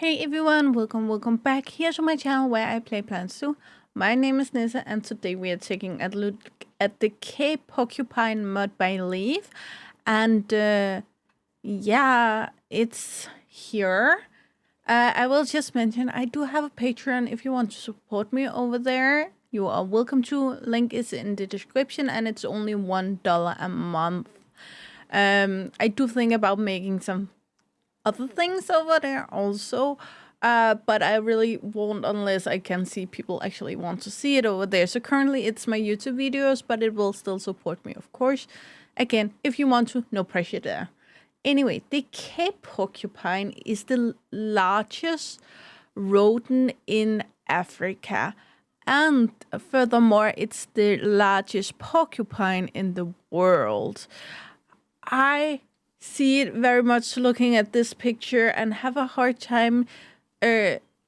Hey everyone, welcome back here to my channel where I play Plants too. My name is Nissa and today we are taking a look at the Cape Porcupine mod by Leaf. And yeah, it's here. I will just mention I do have a Patreon if you want to support me over there. You are welcome to. Link is in the description and it's only $1 a month. I do think about making some other things over there also, but I really won't unless I can see people actually want to see it over there. So currently it's my YouTube videos, but it will still support me, of course. Again, if you want to, no pressure there. Anyway, the Cape Porcupine is the largest rodent in Africa. And furthermore, it's the largest porcupine in the world. I see it very much looking at this picture and have a hard time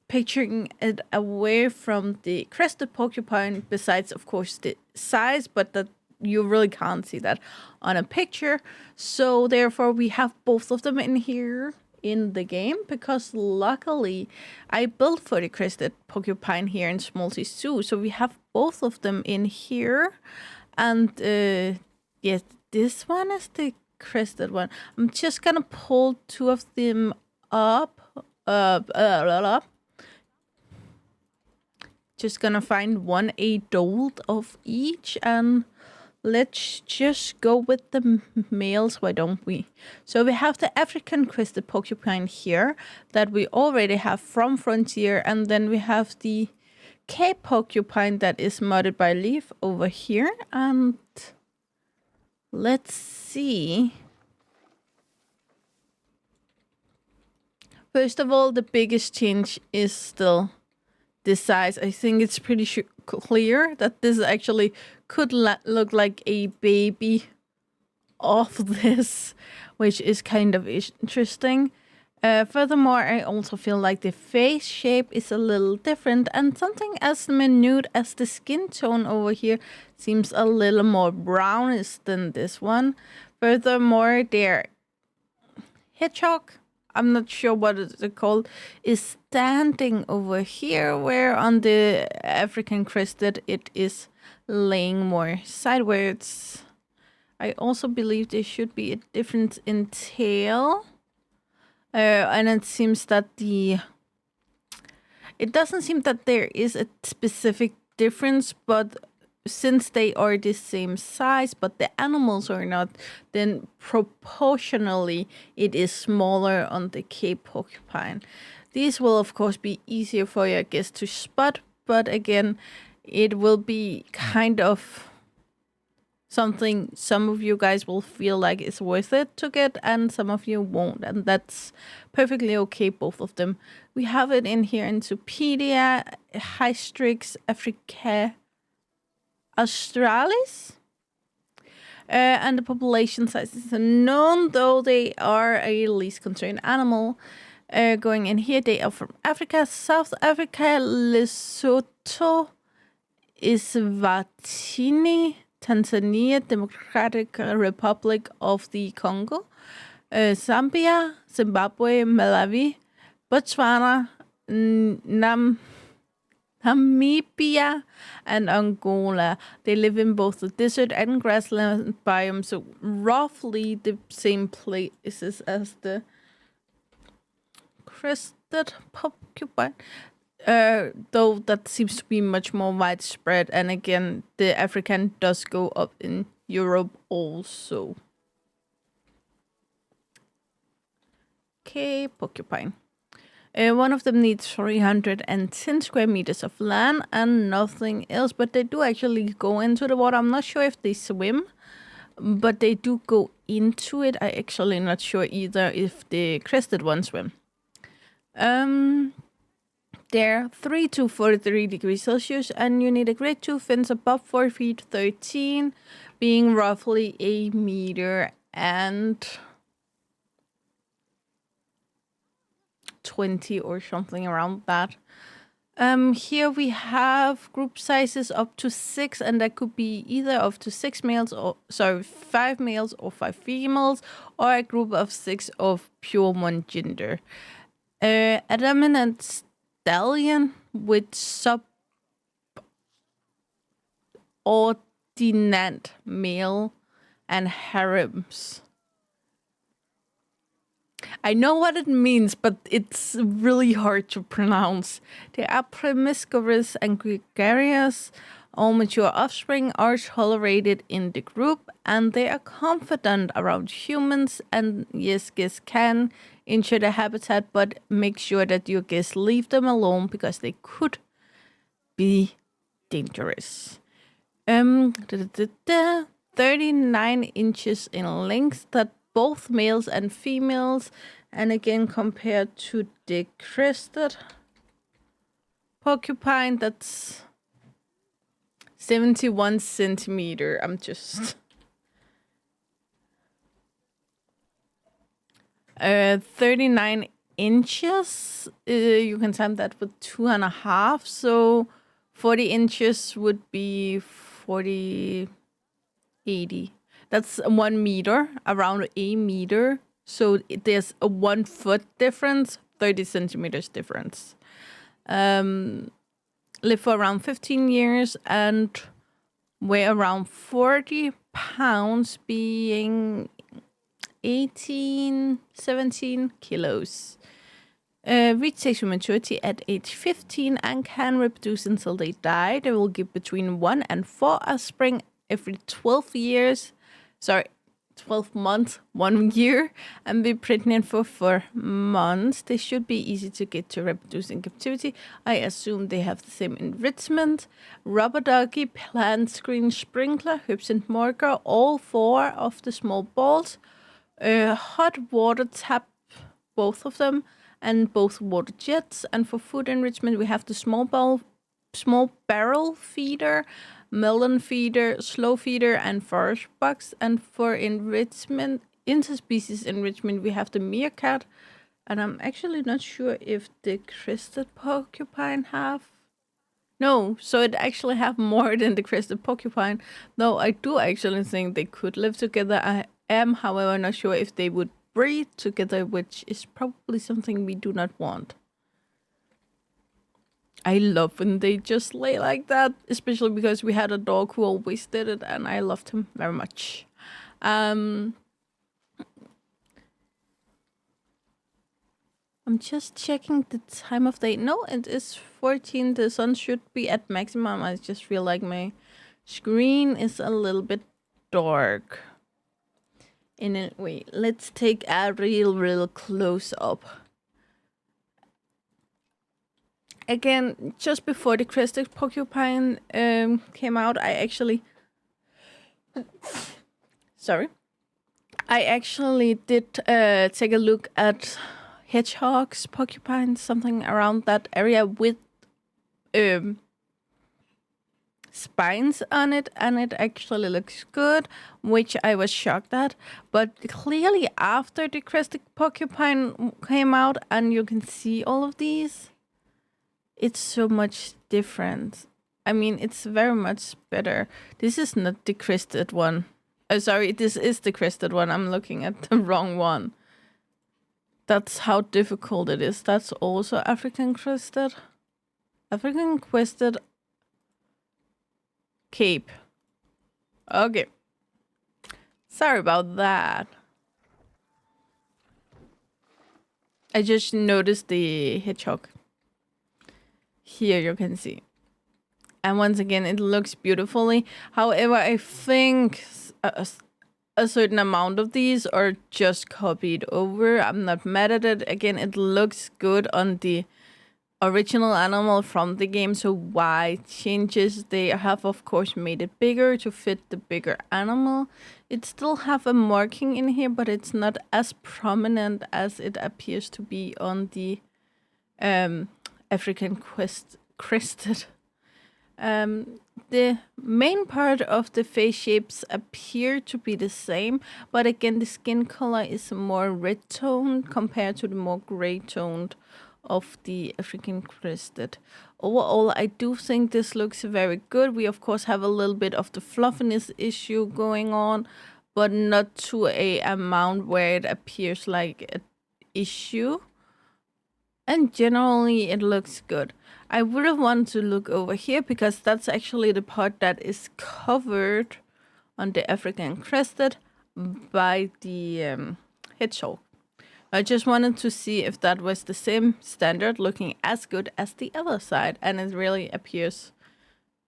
picturing it away from the crested porcupine, besides of course the size, but that you really can't see that on a picture. So therefore we have both of them in here in the game, because luckily I built for the crested porcupine here in Small Sea Zoo, so we have both of them in here. And yes, this one is the crested one. I'm just gonna pull two of them up. Just gonna find one adult of each, and let's just go with the males, why don't we? So we have the African crested porcupine here that we already have from Frontier, and then we have the Cape Porcupine that is modded by Leaf over here. And let's see. First of all, the biggest change is still the size. I think it's pretty clear that this actually could look like a baby of this, which is kind of interesting. Furthermore, I also feel like the face shape is a little different, and something as minute as the skin tone over here seems a little more brownish than this one. Furthermore, their hedgehog, I'm not sure what it's called, is standing over here, where on the African crested it is laying more sideways. I also believe there should be a difference in tail. And it seems that it doesn't seem that there is a specific difference, but since they are the same size, but the animals are not, then proportionally it is smaller on the Cape Porcupine. These will of course be easier for your guests to spot, but again, it will be kind of something some of you guys will feel like it's worth it to get, and some of you won't, and that's perfectly okay, both of them. We have it in here in Zopedia, Hystrix Africa Australis. And the population size is unknown, though they are a least concerned animal. Going in here, they are from Africa, South Africa, Lesotho, Eswatini, Tanzania, Democratic Republic of the Congo, Zambia, Zimbabwe, Malawi, Botswana, Namibia, and Angola. They live in both the desert and grassland biomes, so roughly the same places as the crested porcupine. Though that seems to be much more widespread, and again, the African does go up in Europe also. Okay, porcupine. One of them needs 310 square meters of land and nothing else, but they do actually go into the water. I'm not sure if they swim, but they do go into it. I actually not sure either if the crested ones swim. They're 3 to 43 degrees Celsius, and you need a grade 2 fence above 4 feet 13, being roughly a meter and 20 or something around that. Here we have group sizes up to 6, and that could be either up to 5 males or 5 females, or a group of 6 of pure one gender. A dominant stallion with subordinate male and harems. I know what it means, but it's really hard to pronounce. They are promiscuous and gregarious. All mature offspring are tolerated in the group, and they are confident around humans. And yes, guests can enter the habitat, but make sure that your guests leave them alone because they could be dangerous. 39 inches in length, that both males and females, and again compared to the crested porcupine, that's 71 centimeter. I'm just 39 inches. You can time that with 2.5, so 40 inches would be 40, 80. That's 1 meter, around a meter. So there's a 1 foot difference, 30 centimeters difference. Live for around 15 years and weigh around 40 pounds, being 18, 17 kilos. Reach sexual maturity at age 15 and can reproduce until they die. They will give between 1 and 4 offspring every 12 months, 1 year, and be pregnant for 4 months. They should be easy to get to reproduce in captivity. I assume they have the same enrichment. Rubber ducky, plant screen sprinkler, hoops and mortar, all 4 of the small balls. Hot water tap, both of them, and both water jets. And for food enrichment, we have the small barrel feeder, melon feeder, slow feeder, and forage box. And for enrichment, interspecies enrichment, we have the meerkat. And I'm actually not sure if the crested porcupine have. No, so it actually have more than the crested porcupine. No, I do actually think they could live together. I am, however, not sure if they would breed together, which is probably something we do not want. I love when they just lay like that, especially because we had a dog who always did it, and I loved him very much. I'm just checking the time of day. No, it is 14. The sun should be at maximum. I just feel like my screen is a little bit dark. Anyway, let's take a real close up. Again, just before the crested porcupine came out, I actually did take a look at hedgehogs, porcupines, something around that area with spines on it, and it actually looks good, which I was shocked at. But clearly after the crested porcupine came out, and you can see all of these, it's so much different. I mean, it's very much better. This is not the crested one. Sorry, this is the crested one. I'm looking at the wrong one. That's how difficult it is. That's also African crested. African crested Cape. Okay. Sorry about that. I just noticed the hedgehog. Here you can see. And once again, it looks beautifully. However, I think a certain amount of these are just copied over. I'm not mad at it. Again, it looks good on the original animal from the game, so why changes? They have of course made it bigger to fit the bigger animal. It still have a marking in here, but it's not as prominent as it appears to be on the African crested. The main part of the face shapes appear to be the same, but again the skin color is more red toned compared to the more gray toned of the African crested. Overall, I do think this looks very good. We of course have a little bit of the fluffiness issue going on, but not to a amount where it appears like an issue. And generally, it looks good. I would have wanted to look over here because that's actually the part that is covered on the African crested by the hedgehog. I just wanted to see if that was the same standard, looking as good as the other side, and it really appears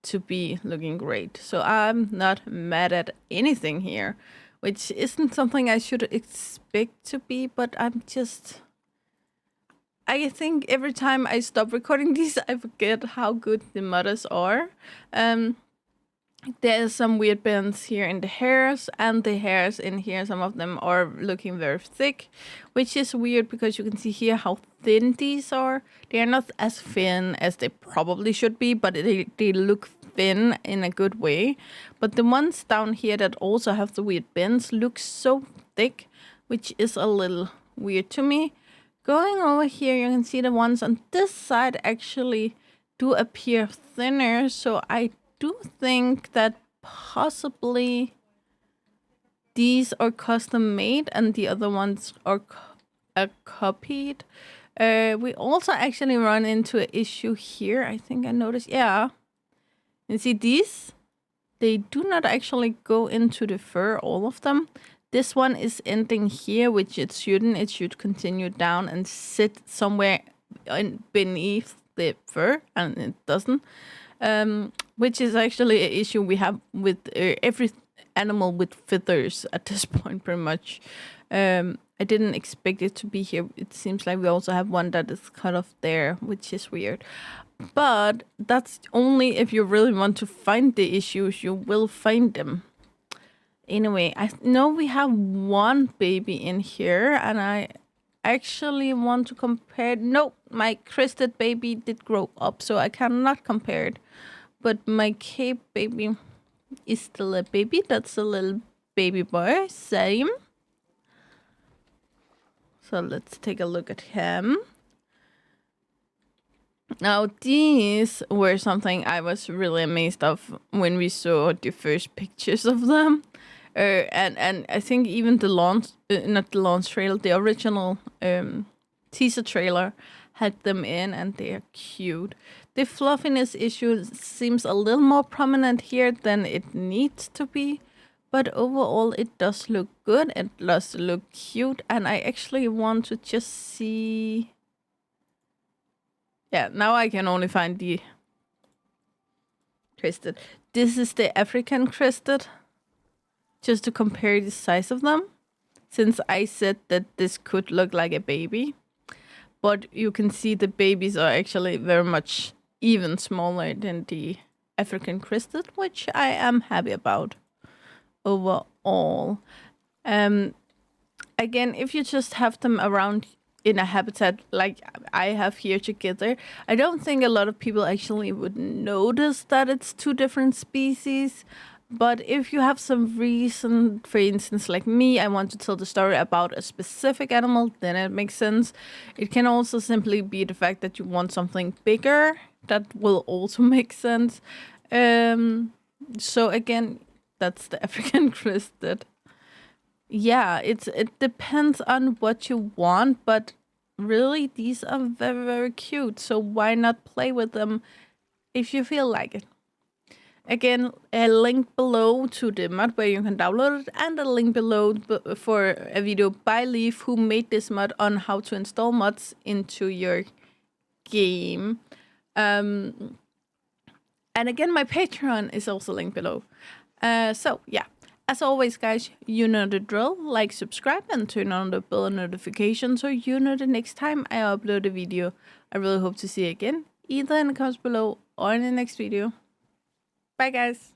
to be looking great. So I'm not mad at anything here, which isn't something I should expect to be, but I think every time I stop recording these, I forget how good the mothers are. There's some weird bends here in the hairs, and the hairs in here, some of them are looking very thick, which is weird because you can see here how thin these are. They are not as thin as they probably should be, but they look thin in a good way. But the ones down here that also have the weird bends look so thick, which is a little weird to me. Going over here, you can see the ones on this side actually do appear thinner, so I do think that possibly these are custom made and the other ones are copied. We also actually run into an issue here. I think I noticed, yeah. You see these? They do not actually go into the fur, all of them. This one is ending here, which it shouldn't. It should continue down and sit somewhere beneath the fur, and it doesn't. Which is actually an issue we have with every animal with feathers at this point, pretty much. I didn't expect it to be here. It seems like we also have one that is cut off there, which is weird. But that's only if you really want to find the issues, you will find them. Anyway, I know we have one baby in here, and I actually want to compare. Nope, my crested baby did grow up, so I cannot compare it. But my Cape baby is still a baby. That's a little baby boy. Same. So let's take a look at him. Now, these were something I was really amazed of when we saw the first pictures of them. And I think even the launch, not the launch trailer, the original teaser trailer had them in, and they are cute. The fluffiness issue seems a little more prominent here than it needs to be, but overall it does look good. It does look cute, and I actually want to just see. Yeah, now I can only find the crested. This is the African crested, just to compare the size of them, since I said that this could look like a baby. But you can see the babies are actually very much even smaller than the African crested, which I am happy about overall. Again, if you just have them around in a habitat like I have here together, I don't think a lot of people actually would notice that it's two different species. But if you have some reason, for instance, like me, I want to tell the story about a specific animal, then it makes sense. It can also simply be the fact that you want something bigger. That will also make sense. So again, that's the African crested. Yeah, it depends on what you want, but really these are very, very cute. So why not play with them if you feel like it? Again, a link below to the mod where you can download it, and a link below for a video by Leaf, who made this mod on how to install mods into your game. And again, my Patreon is also linked below. So yeah, as always, guys, you know the drill. Like, subscribe, and turn on the bell notification so you know the next time I upload a video. I really hope to see you again, either in the comments below or in the next video. Bye, guys.